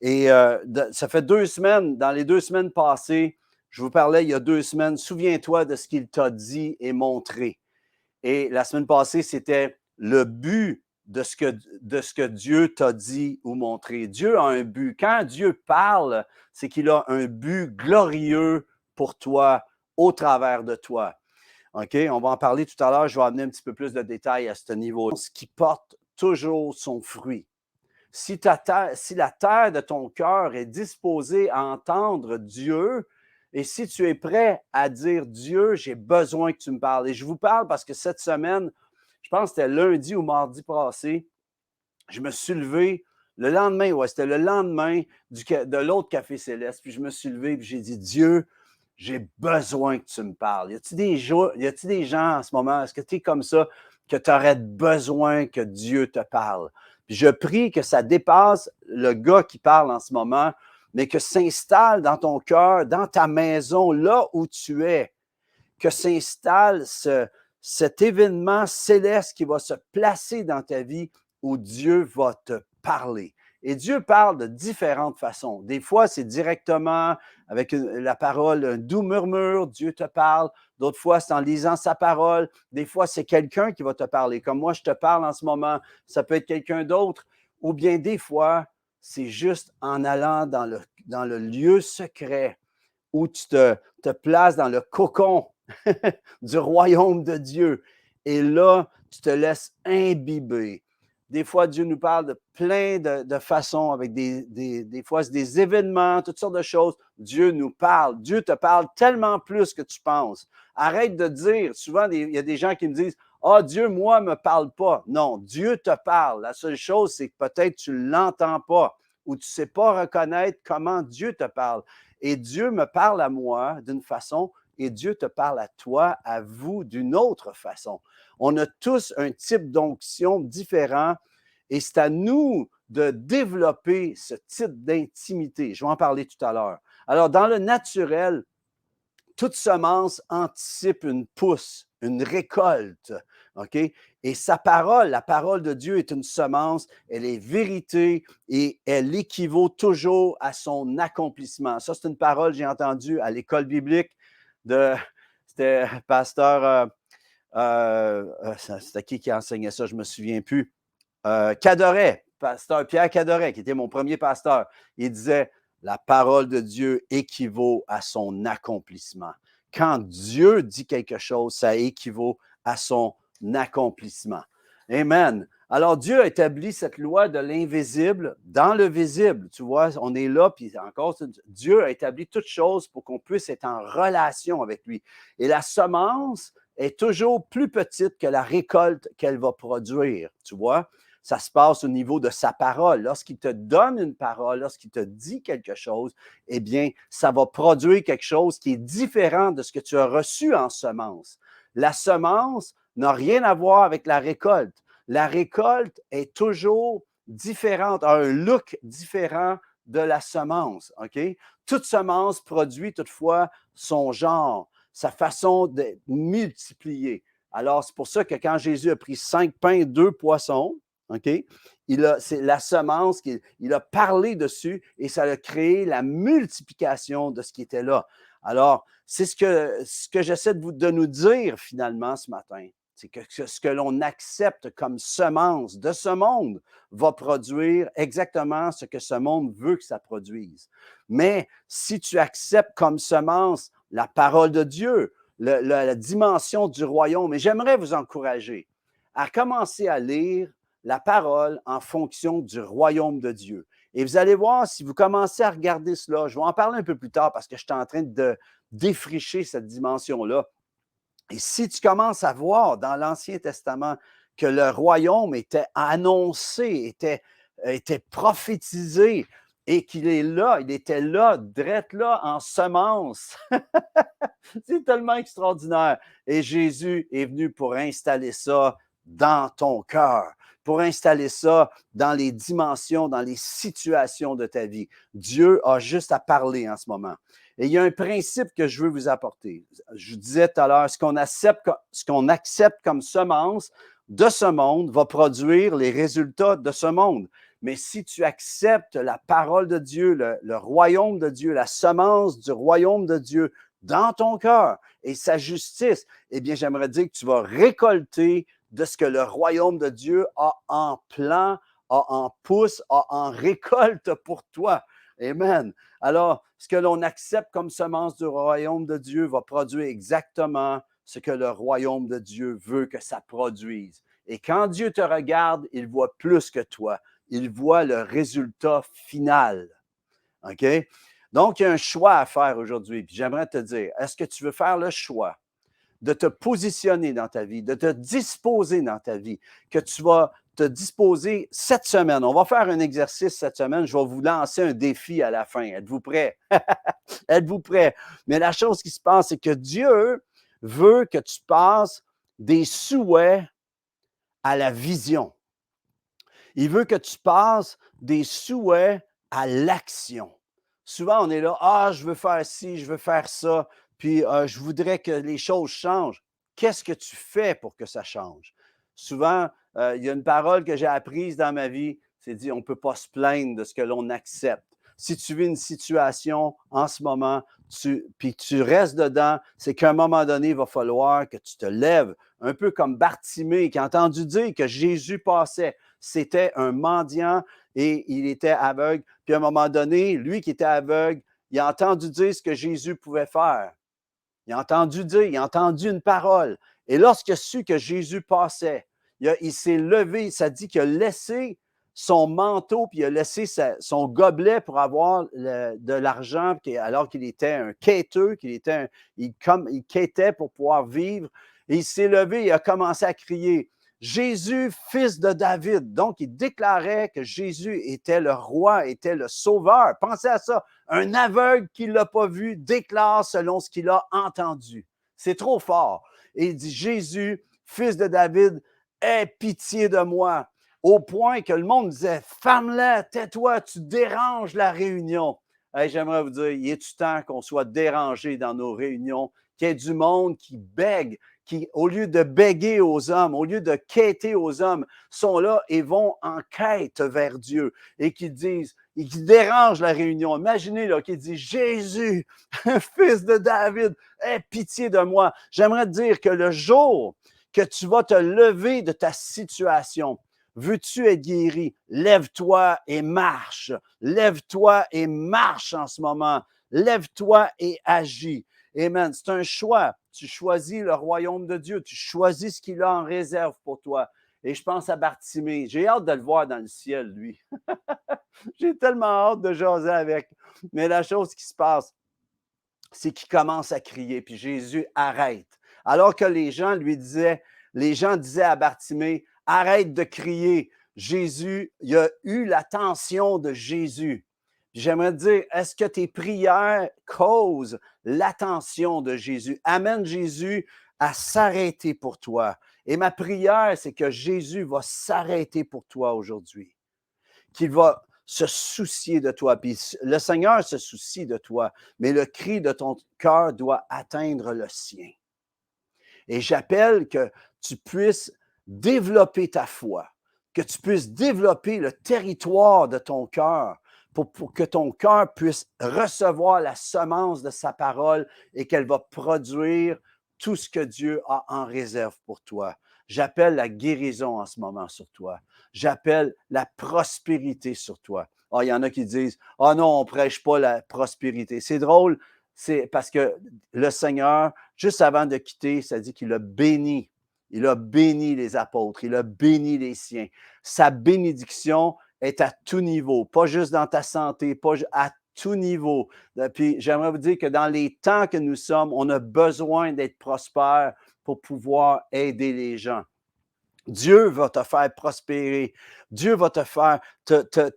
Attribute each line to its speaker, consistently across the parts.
Speaker 1: Et ça fait 2 semaines, dans les 2 semaines passées, je vous parlais il y a 2 semaines, souviens-toi de ce qu'il t'a dit et montré. Et la semaine passée, c'était le but de ce que Dieu t'a dit ou montré. Dieu a un but. Quand Dieu parle, c'est qu'il a un but glorieux pour toi, au travers de toi. OK? On va en parler tout à l'heure. Je vais amener un petit peu plus de détails à ce niveau. Ce qui porte toujours son fruit. Si la terre de ton cœur est disposée à entendre Dieu, et si tu es prêt à dire, Dieu, j'ai besoin que tu me parles. Et je vous parle parce que cette semaine, je pense que c'était lundi ou mardi passé, je me suis levé le lendemain, c'était le lendemain de l'autre Café Céleste, puis je me suis levé et j'ai dit, Dieu, j'ai besoin que tu me parles. Y a-t-il des gens en ce moment, est-ce que tu es comme ça, que tu aurais besoin que Dieu te parle? Puis je prie que ça dépasse le gars qui parle en ce moment, mais que s'installe dans ton cœur, dans ta maison, là où tu es, que s'installe cet événement céleste qui va se placer dans ta vie où Dieu va te parler. Et Dieu parle de différentes façons. Des fois, c'est directement avec la parole, un doux murmure, Dieu te parle. D'autres fois, c'est en lisant sa parole. Des fois, c'est quelqu'un qui va te parler. Comme moi, je te parle en ce moment, ça peut être quelqu'un d'autre. Ou bien des fois, c'est juste en allant dans le lieu secret où tu te places dans le cocon du royaume de Dieu. Et là, tu te laisses imbiber. Des fois, Dieu nous parle de plein de façons, avec des fois, c'est des événements, toutes sortes de choses. Dieu nous parle. Dieu te parle tellement plus que tu penses. Arrête de dire, souvent, il y a des gens qui me disent, « Ah, Dieu, moi, ne me parle pas. » Non, Dieu te parle. La seule chose, c'est que peut-être tu ne l'entends pas ou tu ne sais pas reconnaître comment Dieu te parle. Et Dieu me parle à moi d'une façon et Dieu te parle à toi, à vous, d'une autre façon. On a tous un type d'onction différent et c'est à nous de développer ce type d'intimité. Je vais en parler tout à l'heure. Alors, dans le naturel, toute semence anticipe une pousse, une récolte. OK? Et sa parole, la parole de Dieu est une semence, elle est vérité et elle équivaut toujours à son accomplissement. Ça, c'est une parole que j'ai entendue à l'école biblique c'était pasteur, c'était qui enseignait ça, je ne me souviens plus. Cadoret, pasteur Pierre Cadoret, qui était mon premier pasteur. Il disait, la parole de Dieu équivaut à son accomplissement. Quand Dieu dit quelque chose, ça équivaut à son accomplissement. Amen. Alors, Dieu a établi cette loi de l'invisible dans le visible. Tu vois, on est là, puis encore, Dieu a établi toutes choses pour qu'on puisse être en relation avec lui. Et la semence est toujours plus petite que la récolte qu'elle va produire. Tu vois, ça se passe au niveau de sa parole. Lorsqu'il te donne une parole, lorsqu'il te dit quelque chose, eh bien, ça va produire quelque chose qui est différent de ce que tu as reçu en semence. La semence n'a rien à voir avec la récolte. La récolte est toujours différente, a un look différent de la semence. OK? Toute semence produit toutefois son genre, sa façon de multiplier. Alors, c'est pour ça que quand Jésus a pris 5 pains, 2 poissons, OK? C'est la semence, il a parlé dessus et ça a créé la multiplication de ce qui était là. Alors, c'est ce que j'essaie de nous dire finalement ce matin. C'est que ce que l'on accepte comme semence de ce monde va produire exactement ce que ce monde veut que ça produise. Mais si tu acceptes comme semence la parole de Dieu, la dimension du royaume, et j'aimerais vous encourager à commencer à lire la parole en fonction du royaume de Dieu. Et vous allez voir, si vous commencez à regarder cela, je vais en parler un peu plus tard parce que je suis en train de défricher cette dimension-là. Et si tu commences à voir dans l'Ancien Testament que le royaume était annoncé, était prophétisé et qu'il est là, il était là, drette là, en semence. C'est tellement extraordinaire. Et Jésus est venu pour installer ça dans ton cœur, pour installer ça dans les dimensions, dans les situations de ta vie. Dieu a juste à parler en ce moment. Et il y a un principe que je veux vous apporter. Je vous disais tout à l'heure, ce qu'on accepte comme semence de ce monde va produire les résultats de ce monde. Mais si tu acceptes la parole de Dieu, le royaume de Dieu, la semence du royaume de Dieu dans ton cœur et sa justice, eh bien, j'aimerais dire que tu vas récolter de ce que le royaume de Dieu a en plan, a en pousse, a en récolte pour toi. Amen. Alors, ce que l'on accepte comme semence du royaume de Dieu va produire exactement ce que le royaume de Dieu veut que ça produise. Et quand Dieu te regarde, il voit plus que toi. Il voit le résultat final. OK? Donc, il y a un choix à faire aujourd'hui. Puis j'aimerais te dire, est-ce que tu veux faire le choix de te positionner dans ta vie, de te disposer dans ta vie, que tu vas te disposer cette semaine? On va faire un exercice cette semaine. Je vais vous lancer un défi à la fin. Êtes-vous prêts? Êtes-vous prêts? Mais la chose qui se passe, c'est que Dieu veut que tu passes des souhaits à la vision. Il veut que tu passes des souhaits à l'action. Souvent, on est là, ah, je veux faire ci, je veux faire ça, puis je voudrais que les choses changent. Qu'est-ce que tu fais pour que ça change? Souvent, il y a une parole que j'ai apprise dans ma vie, c'est dit, on ne peut pas se plaindre de ce que l'on accepte. Si tu vis une situation en ce moment, puis tu restes dedans, c'est qu'à un moment donné, il va falloir que tu te lèves, un peu comme Bartimée qui a entendu dire que Jésus passait. C'était un mendiant et il était aveugle. Puis à un moment donné, lui qui était aveugle, il a entendu dire ce que Jésus pouvait faire. Il a entendu dire, il a entendu une parole. Et lorsqu'il a su que Jésus passait, il s'est levé, ça dit qu'il a laissé son manteau, puis il a laissé son gobelet pour avoir de l'argent, alors qu'il était un quêteux, il quêtait pour pouvoir vivre. Et il s'est levé, il a commencé à crier, Jésus, fils de David. Donc, il déclarait que Jésus était le roi, était le sauveur. Pensez à ça. Un aveugle qui ne l'a pas vu déclare selon ce qu'il a entendu. C'est trop fort. Et il dit, Jésus, fils de David, aie pitié de moi. Au point que le monde disait, femme-là, tais-toi, tu déranges la réunion. Hey, j'aimerais vous dire, il est-tu temps qu'on soit dérangé dans nos réunions, qu'il y ait du monde qui bègue, qui, au lieu de béguer aux hommes, au lieu de quêter aux hommes, sont là et vont en quête vers Dieu et qui disent, et qui dérangent la réunion. Imaginez là, qui dit Jésus, fils de David, aie pitié de moi. J'aimerais te dire que le jour que tu vas te lever de ta situation, veux-tu être guéri? Lève-toi et marche. Lève-toi et marche en ce moment. Lève-toi et agis. Amen. C'est un choix. Tu choisis le royaume de Dieu. Tu choisis ce qu'il a en réserve pour toi. Et je pense à Bartimée. J'ai hâte de le voir dans le ciel, lui. J'ai tellement hâte de jaser avec. Mais la chose qui se passe, c'est qu'il commence à crier. Puis Jésus arrête. Alors que les gens disaient à Bartimée, arrête de crier. Jésus, il a eu l'attention de Jésus. J'aimerais te dire, est-ce que tes prières causent l'attention de Jésus? Amène Jésus à s'arrêter pour toi. Et ma prière, c'est que Jésus va s'arrêter pour toi aujourd'hui. Qu'il va se soucier de toi. Puis le Seigneur se soucie de toi, mais le cri de ton cœur doit atteindre le sien. Et j'appelle que tu puisses développer ta foi, que tu puisses développer le territoire de ton cœur pour que ton cœur puisse recevoir la semence de sa parole et qu'elle va produire tout ce que Dieu a en réserve pour toi. J'appelle la guérison en ce moment sur toi. J'appelle la prospérité sur toi. Ah, il y en a qui disent, « Ah non, on ne prêche pas la prospérité. » C'est drôle, c'est parce que le Seigneur, juste avant de quitter, ça dit qu'il a béni. Il a béni les apôtres, il a béni les siens. Sa bénédiction est à tout niveau, pas juste dans ta santé, pas à tout niveau. Puis j'aimerais vous dire que dans les temps que nous sommes, on a besoin d'être prospère pour pouvoir aider les gens. Dieu va te faire prospérer. Dieu va te faire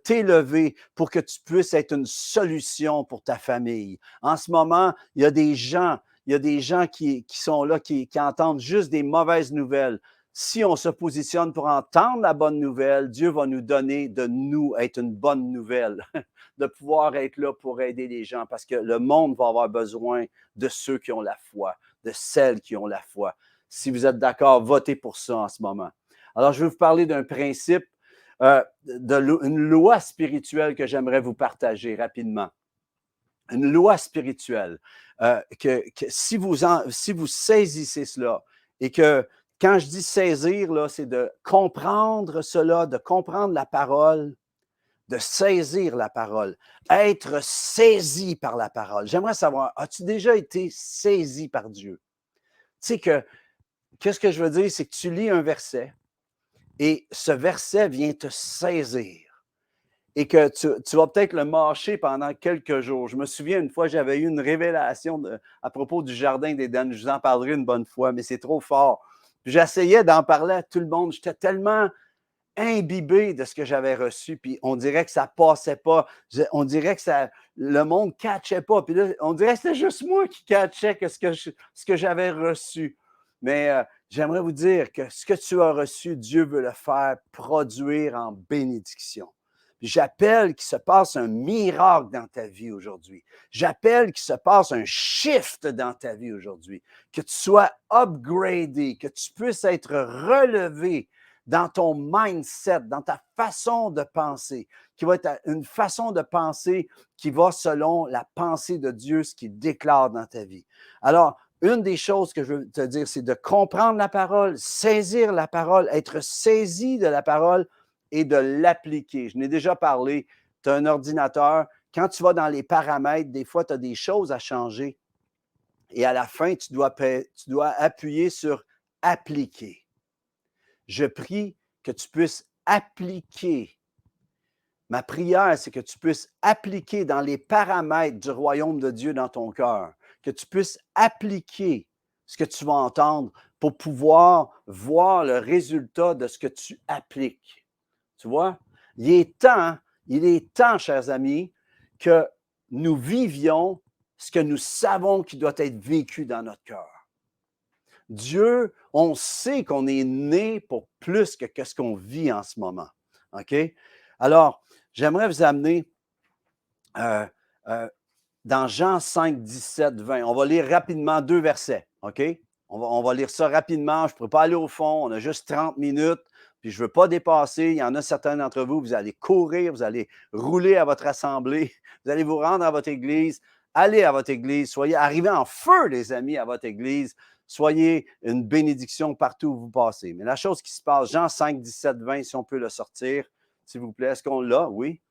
Speaker 1: t'élever pour que tu puisses être une solution pour ta famille. En ce moment, il y a des gens qui sont là, qui entendent juste des mauvaises nouvelles. Si on se positionne pour entendre la bonne nouvelle, Dieu va nous donner de nous être une bonne nouvelle, de pouvoir être là pour aider les gens, parce que le monde va avoir besoin de ceux qui ont la foi, de celles qui ont la foi. Si vous êtes d'accord, votez pour ça en ce moment. Alors, je vais vous parler d'un principe une loi spirituelle que j'aimerais vous partager rapidement. Une loi spirituelle. Que si vous saisissez cela et que quand je dis saisir, là, c'est de comprendre cela, de comprendre la parole, de saisir la parole, être saisi par la parole. J'aimerais savoir, as-tu déjà été saisi par Dieu? Tu sais qu'est-ce que je veux dire, c'est que tu lis un verset et ce verset vient te saisir et que tu vas peut-être le mâcher pendant quelques jours. Je me souviens, une fois, j'avais eu une révélation à propos du Jardin d'Éden. Je vous en parlerai une bonne fois, mais c'est trop fort. J'essayais d'en parler à tout le monde. J'étais tellement imbibé de ce que j'avais reçu, puis on dirait que ça passait pas. On dirait que le monde ne catchait pas. Puis là, on dirait que c'était juste moi qui catchais ce que j'avais reçu. Mais j'aimerais vous dire que ce que tu as reçu, Dieu veut le faire produire en bénédiction. J'appelle qu'il se passe un miracle dans ta vie aujourd'hui. J'appelle qu'il se passe un shift dans ta vie aujourd'hui. Que tu sois upgradé, que tu puisses être relevé dans ton mindset, dans ta façon de penser, qui va être une façon de penser qui va selon la pensée de Dieu, ce qu'il déclare dans ta vie. Alors, une des choses que je veux te dire, c'est de comprendre la parole, saisir la parole, être saisi de la parole et de l'appliquer. Je n'ai déjà parlé, tu as un ordinateur, quand tu vas dans les paramètres, des fois, tu as des choses à changer et à la fin, tu dois appuyer sur « appliquer ». Je prie que tu puisses appliquer. Ma prière, c'est que tu puisses appliquer dans les paramètres du royaume de Dieu dans ton cœur, que tu puisses appliquer ce que tu vas entendre pour pouvoir voir le résultat de ce que tu appliques. Tu vois? Il est temps, chers amis, que nous vivions ce que nous savons qui doit être vécu dans notre cœur. Dieu, on sait qu'on est né pour plus que ce qu'on vit en ce moment. OK? Alors, j'aimerais vous amener dans Jean 5, 17, 20. On va lire rapidement 2 versets. OK? On va lire ça rapidement. Je ne pourrais pas aller au fond. On a juste 30 minutes. Puis je ne veux pas dépasser. Il y en a certains d'entre vous, vous allez courir, vous allez rouler à votre assemblée, vous allez vous rendre à votre église, allez à votre église, soyez arrivés en feu, les amis, à votre église. Soyez une bénédiction partout où vous passez. Mais la chose qui se passe, Jean 5, 17, 20, si on peut le sortir, s'il vous plaît, est-ce qu'on l'a? Oui.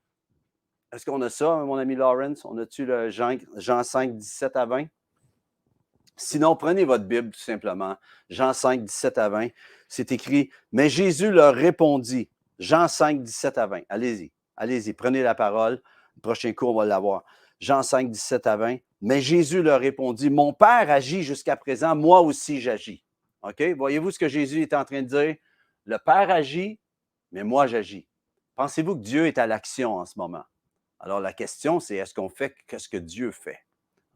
Speaker 1: Est-ce qu'on a ça, mon ami Lawrence? On a-tu le Jean 5, 17 à 20? Sinon, prenez votre Bible tout simplement. Jean 5, 17 à 20. C'est écrit, mais Jésus leur répondit. Jean 5, 17 à 20. Allez-y, allez-y, prenez la parole. Le prochain cours, on va l'avoir. Jean 5, 17 à 20. Mais Jésus leur répondit, mon Père agit jusqu'à présent, moi aussi j'agis. OK? Voyez-vous ce que Jésus est en train de dire? Le Père agit, mais moi j'agis. Pensez-vous que Dieu est à l'action en ce moment? Alors la question, c'est est-ce qu'on fait ce que Dieu fait?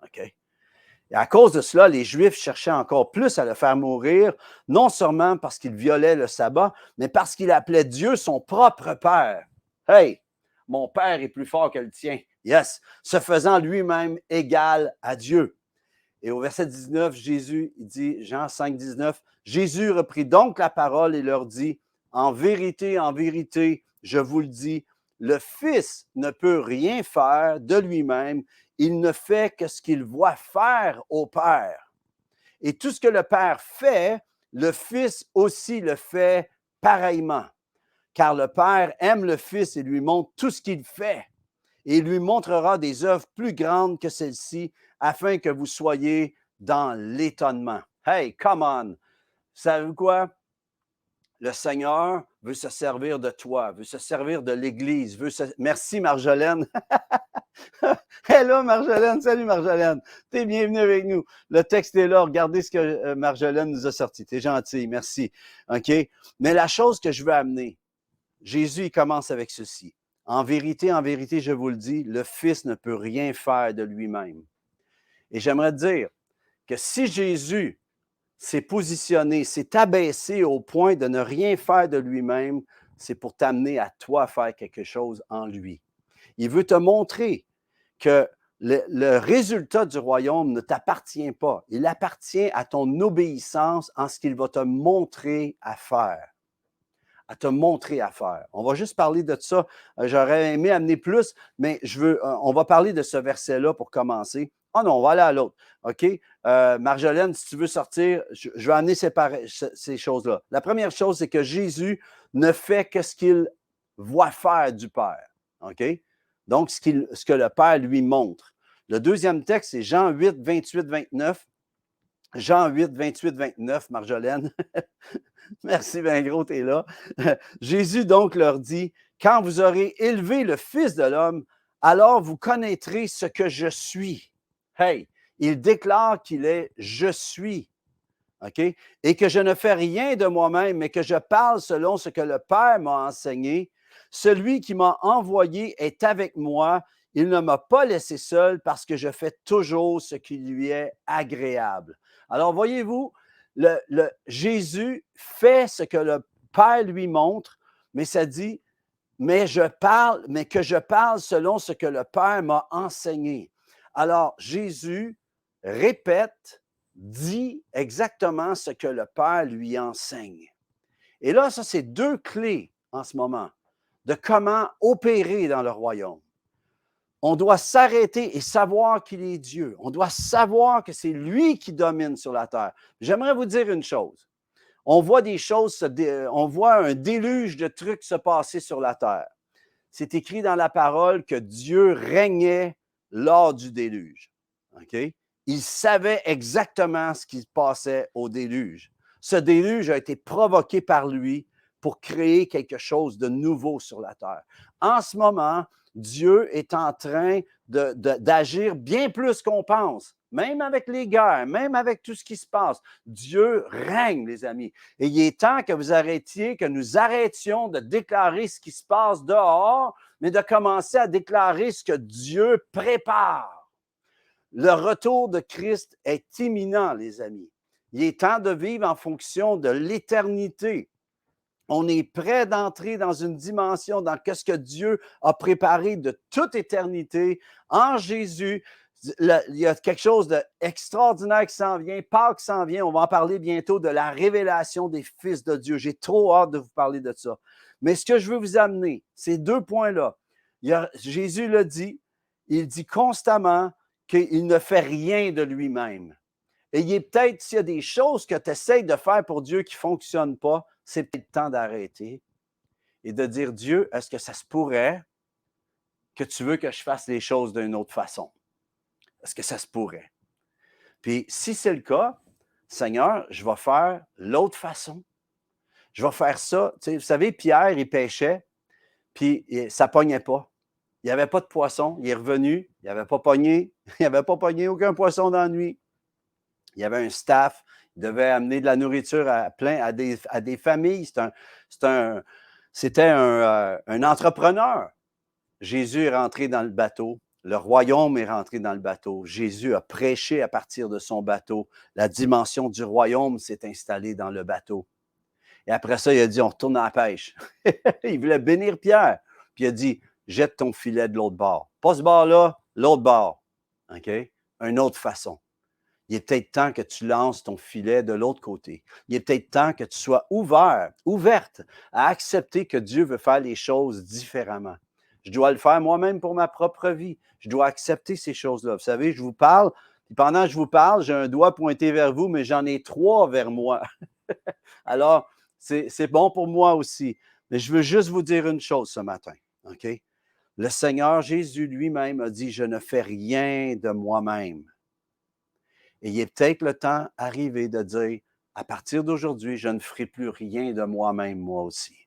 Speaker 1: OK? Et à cause de cela, les Juifs cherchaient encore plus à le faire mourir, non seulement parce qu'il violait le sabbat, mais parce qu'il appelait Dieu son propre Père. Hey, mon Père est plus fort que le tien. Yes, se faisant lui-même égal à Dieu. Et au verset 19, Jésus, il dit, Jean 5, 19, Jésus reprit donc la parole et leur dit, en vérité, je vous le dis, le Fils ne peut rien faire de lui-même, il ne fait que ce qu'il voit faire au Père. Et tout ce que le Père fait, le Fils aussi le fait pareillement. Car le Père aime le Fils et lui montre tout ce qu'il fait. Et il lui montrera des œuvres plus grandes que celles-ci, afin que vous soyez dans l'étonnement. Hey, come on! Savez-vous quoi? Le Seigneur veut se servir de toi, veut se servir de l'Église. Merci, Marjolaine. Hello, Marjolaine. Salut, Marjolaine. Tu es bienvenue avec nous. Le texte est là. Regardez ce que Marjolaine nous a sorti. Tu es gentil. Merci. OK? Mais la chose que je veux amener, Jésus, il commence avec ceci. En vérité, je vous le dis, le Fils ne peut rien faire de lui-même. Et j'aimerais dire que si Jésus s'est positionné, s'est abaissé au point de ne rien faire de lui-même, c'est pour t'amener à toi faire quelque chose en lui. Il veut te montrer que le résultat du royaume ne t'appartient pas. Il appartient à ton obéissance en ce qu'il va te montrer à faire. à te montrer à faire. On va juste parler de ça. J'aurais aimé amener plus, mais on va parler de ce verset-là pour commencer. Ah non, on va aller à l'autre. OK? Marjolaine, si tu veux sortir, je vais amener ces choses-là. La première chose, c'est que Jésus ne fait que ce qu'il voit faire du Père. OK? Donc, ce que le Père lui montre. Le deuxième texte, c'est Jean 8, 28, 29. Jean 8, 28, 29, Marjolaine. Merci, bien gros, tu es là. Jésus donc leur dit, quand vous aurez élevé le Fils de l'homme, alors vous connaîtrez ce que je suis. Hey, il déclare qu'il est je suis. OK? Et que je ne fais rien de moi-même, mais que je parle selon ce que le Père m'a enseigné. Celui qui m'a envoyé est avec moi. Il ne m'a pas laissé seul parce que je fais toujours ce qui lui est agréable. Alors, voyez-vous, Jésus fait ce que le Père lui montre, mais ça dit, mais que je parle selon ce que le Père m'a enseigné. Alors, Jésus répète, dit exactement ce que le Père lui enseigne. Et là, ça, c'est deux clés en ce moment de comment opérer dans le royaume. On doit s'arrêter et savoir qu'il est Dieu. On doit savoir que c'est lui qui domine sur la terre. J'aimerais vous dire une chose. On voit des choses, on voit un déluge de trucs se passer sur la terre. C'est écrit dans la parole que Dieu régnait lors du déluge. OK? Il savait exactement ce qui se passait au déluge. Ce déluge a été provoqué par lui pour créer quelque chose de nouveau sur la terre. En ce moment, Dieu est en train d'agir bien plus qu'on pense, même avec les guerres, même avec tout ce qui se passe. Dieu règne, les amis. Et il est temps que que nous arrêtions de déclarer ce qui se passe dehors, mais de commencer à déclarer ce que Dieu prépare. Le retour de Christ est imminent, les amis. Il est temps de vivre en fonction de l'éternité. On est prêt d'entrer dans une dimension, dans ce que Dieu a préparé de toute éternité en Jésus. Il y a quelque chose d'extraordinaire qui s'en vient. Pâques s'en vient. On va en parler bientôt de la révélation des fils de Dieu. J'ai trop hâte de vous parler de ça. Mais ce que je veux vous amener, ces deux points-là. Jésus le dit. Il dit constamment qu'il ne fait rien de lui-même. Et il est peut-être, s'il y a des choses que tu essaies de faire pour Dieu qui ne fonctionnent pas, c'est peut-être temps d'arrêter et de dire, Dieu, est-ce que ça se pourrait que tu veux que je fasse les choses d'une autre façon? Est-ce que ça se pourrait? Puis si c'est le cas, Seigneur, je vais faire l'autre façon. Je vais faire ça. Tu sais, vous savez, Pierre, il pêchait, puis ça ne pognait pas. Il n'y avait pas de poisson. Il est revenu. Il n'avait pas pogné. Il n'avait pas pogné aucun poisson dans la nuit. Il y avait un staff. Il devait amener de la nourriture à des familles. C'était un entrepreneur. Jésus est rentré dans le bateau. Le royaume est rentré dans le bateau. Jésus a prêché à partir de son bateau. La dimension du royaume s'est installée dans le bateau. Et après ça, il a dit, on retourne à la pêche. Il voulait bénir Pierre. Puis il a dit, jette ton filet de l'autre bord. Pas ce bord-là, l'autre bord. OK? Une autre façon. Il est peut-être temps que tu lances ton filet de l'autre côté. Il est peut-être temps que tu sois ouverte à accepter que Dieu veut faire les choses différemment. Je dois le faire moi-même pour ma propre vie. Je dois accepter ces choses-là. Vous savez, je vous parle, puis pendant que je vous parle, j'ai un doigt pointé vers vous, mais j'en ai 3 vers moi. Alors, c'est bon pour moi aussi. Mais je veux juste vous dire une chose ce matin. OK? Le Seigneur Jésus lui-même a dit, je ne fais rien de moi-même. Et il est peut-être le temps arrivé de dire, à partir d'aujourd'hui, je ne ferai plus rien de moi-même, moi aussi.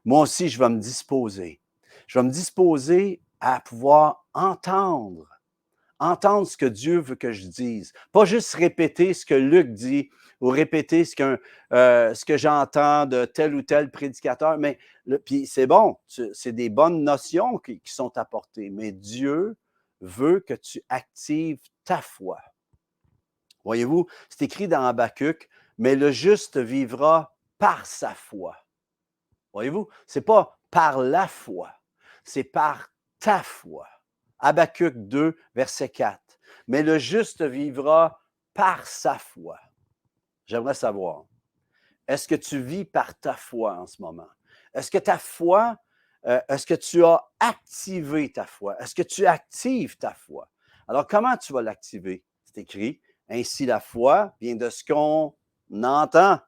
Speaker 1: Moi aussi, je vais me disposer. Je vais me disposer à pouvoir entendre ce que Dieu veut que je dise. Pas juste répéter ce que Luc dit ou répéter ce que j'entends de tel ou tel prédicateur. Mais puis c'est bon, c'est des bonnes notions qui sont apportées. Mais Dieu veut que tu actives ta foi. Voyez-vous, c'est écrit dans Habakkuk, mais le juste vivra par sa foi. Voyez-vous, ce n'est pas par la foi, c'est par ta foi. Habakkuk 2, verset 4. Mais le juste vivra par sa foi. J'aimerais savoir, est-ce que tu vis par ta foi en ce moment? Est-ce que ta foi, est-ce que tu as activé ta foi? Est-ce que tu actives ta foi? Alors, comment tu vas l'activer? C'est écrit, ainsi la foi vient de ce qu'on entend.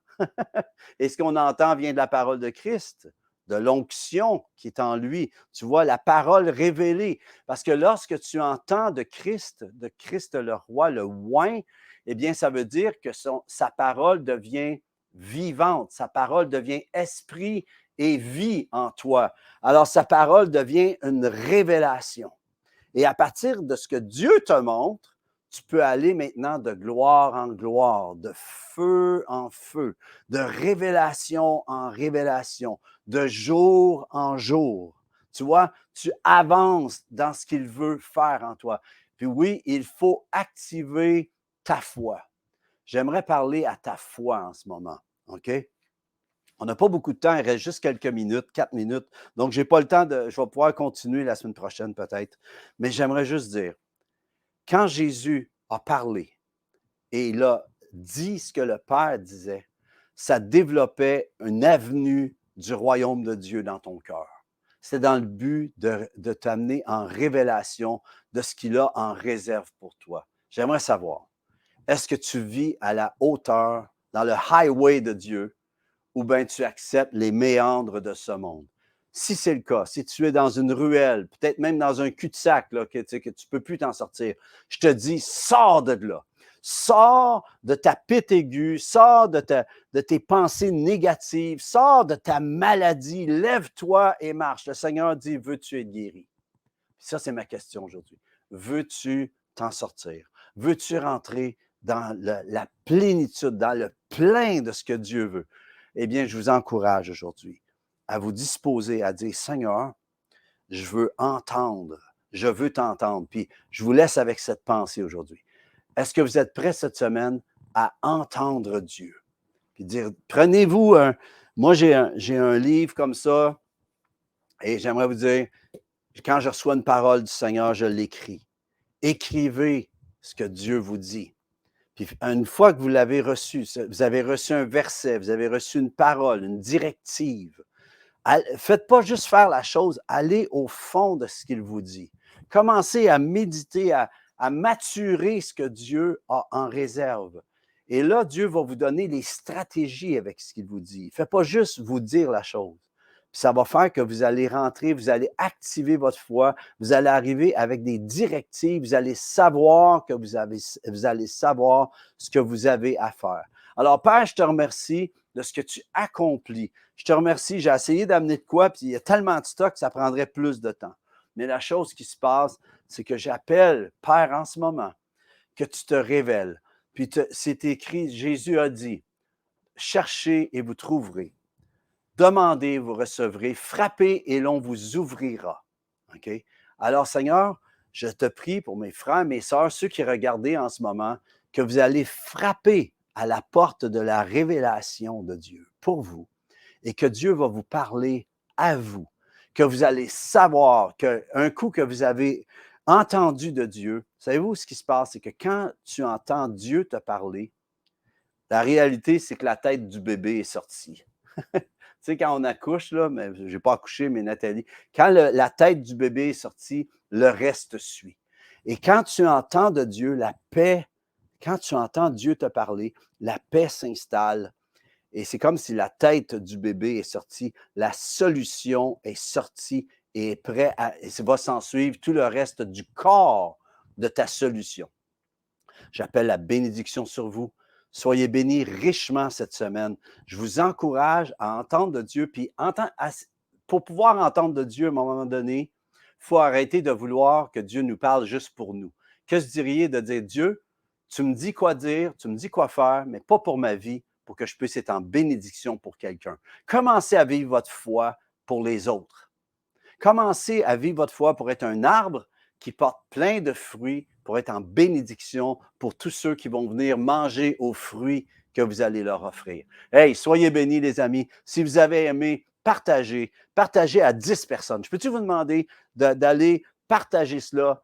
Speaker 1: Et ce qu'on entend vient de la parole de Christ, de l'onction qui est en lui. Tu vois, la parole révélée. Parce que lorsque tu entends de Christ le roi, le oint, eh bien, ça veut dire que sa parole devient vivante, sa parole devient esprit et vie en toi. Alors, sa parole devient une révélation. Et à partir de ce que Dieu te montre, tu peux aller maintenant de gloire en gloire, de feu en feu, de révélation en révélation, de jour en jour. Tu vois, tu avances dans ce qu'il veut faire en toi. Puis oui, il faut activer ta foi. J'aimerais parler à ta foi en ce moment, OK? On n'a pas beaucoup de temps, il reste juste quelques minutes, 4 minutes. Donc, je n'ai pas le temps je vais pouvoir continuer la semaine prochaine peut-être. Mais j'aimerais juste dire, quand Jésus a parlé et il a dit ce que le Père disait, ça développait une avenue du royaume de Dieu dans ton cœur. C'est dans le but de t'amener en révélation de ce qu'il a en réserve pour toi. J'aimerais savoir, est-ce que tu vis à la hauteur, dans le highway de Dieu, ou bien tu acceptes les méandres de ce monde? Si c'est le cas, si tu es dans une ruelle, peut-être même dans un cul-de-sac, là, que tu ne peux plus t'en sortir, je te dis, sors de là. Sors de ta pite aiguë, sors de tes pensées négatives, sors de ta maladie, lève-toi et marche. Le Seigneur dit, veux-tu être guéri? Ça, c'est ma question aujourd'hui. Veux-tu t'en sortir? Veux-tu rentrer dans la plénitude, dans le plein de ce que Dieu veut? Eh bien, je vous encourage aujourd'hui à vous disposer à dire, Seigneur, je veux entendre, je veux t'entendre. Puis, je vous laisse avec cette pensée aujourd'hui. Est-ce que vous êtes prêts cette semaine à entendre Dieu? Puis dire, prenez-vous moi, j'ai un livre comme ça et j'aimerais vous dire, quand je reçois une parole du Seigneur, je l'écris. Écrivez ce que Dieu vous dit. Puis une fois que vous l'avez reçu, vous avez reçu un verset, vous avez reçu une parole, une directive, faites pas juste faire la chose, allez au fond de ce qu'il vous dit. Commencez à méditer, à maturer ce que Dieu a en réserve. Et là, Dieu va vous donner les stratégies avec ce qu'il vous dit. Il ne fait pas juste vous dire la chose. Puis ça va faire que vous allez rentrer, vous allez activer votre foi, vous allez arriver avec des directives, vous allez savoir que vous allez savoir ce que vous avez à faire. Alors, Père, je te remercie de ce que tu accomplis. Je te remercie, j'ai essayé d'amener de quoi, puis il y a tellement de stock que ça prendrait plus de temps. Mais la chose qui se passe, c'est que j'appelle, Père, en ce moment, que tu te révèles. Puis c'est écrit, Jésus a dit, cherchez et vous trouverez. Demandez, vous recevrez. Frappez et l'on vous ouvrira. OK? Alors, Seigneur, je te prie pour mes frères, mes sœurs, ceux qui regardent en ce moment, que vous allez frapper à la porte de la révélation de Dieu pour vous et que Dieu va vous parler à vous, que vous allez savoir qu'un coup que vous avez entendu de Dieu, savez-vous ce qui se passe? C'est que quand tu entends Dieu te parler, la réalité, c'est que la tête du bébé est sortie. Tu sais, quand on accouche, là, mais je n'ai pas accouché, mais Nathalie, quand la tête du bébé est sortie, le reste suit. Et quand tu entends de Dieu la paix, quand tu entends Dieu te parler, la paix s'installe. Et c'est comme si la tête du bébé est sortie, la solution est sortie et est prêt et va s'en suivre tout le reste du corps de ta solution. J'appelle la bénédiction sur vous. Soyez bénis richement cette semaine. Je vous encourage à entendre de Dieu. Puis pour pouvoir entendre de Dieu à un moment donné, il faut arrêter de vouloir que Dieu nous parle juste pour nous. Que se diriez de dire, Dieu, tu me dis quoi dire, tu me dis quoi faire, mais pas pour ma vie, pour que je puisse être en bénédiction pour quelqu'un. Commencez à vivre votre foi pour les autres. Commencez à vivre votre foi pour être un arbre qui porte plein de fruits, pour être en bénédiction pour tous ceux qui vont venir manger aux fruits que vous allez leur offrir. Hey, soyez bénis, les amis. Si vous avez aimé, partagez à 10 personnes. Je peux-tu vous demander d'aller partager cela?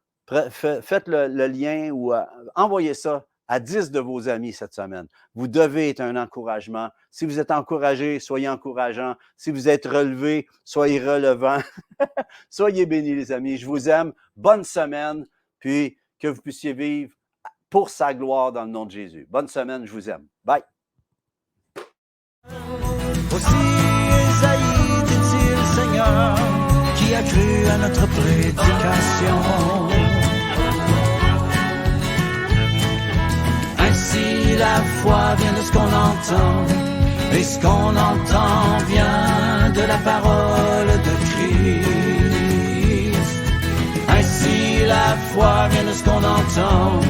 Speaker 1: Faites le lien ou envoyez ça à 10 de vos amis cette semaine. Vous devez être un encouragement. Si vous êtes encouragé, soyez encourageant. Si vous êtes relevé, soyez relevant. Soyez bénis, les amis. Je vous aime. Bonne semaine. Puis que vous puissiez vivre pour sa gloire dans le nom de Jésus. Bonne semaine. Je vous aime. Bye.
Speaker 2: Aussi Esaïe, dit-il, Seigneur, qui a cru à notre prédication. Ainsi la foi vient de ce qu'on entend, et ce qu'on entend vient de la parole de Christ. Ainsi la foi vient de ce qu'on entend,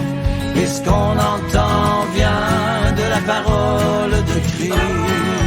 Speaker 2: et ce qu'on entend vient de la parole de Christ.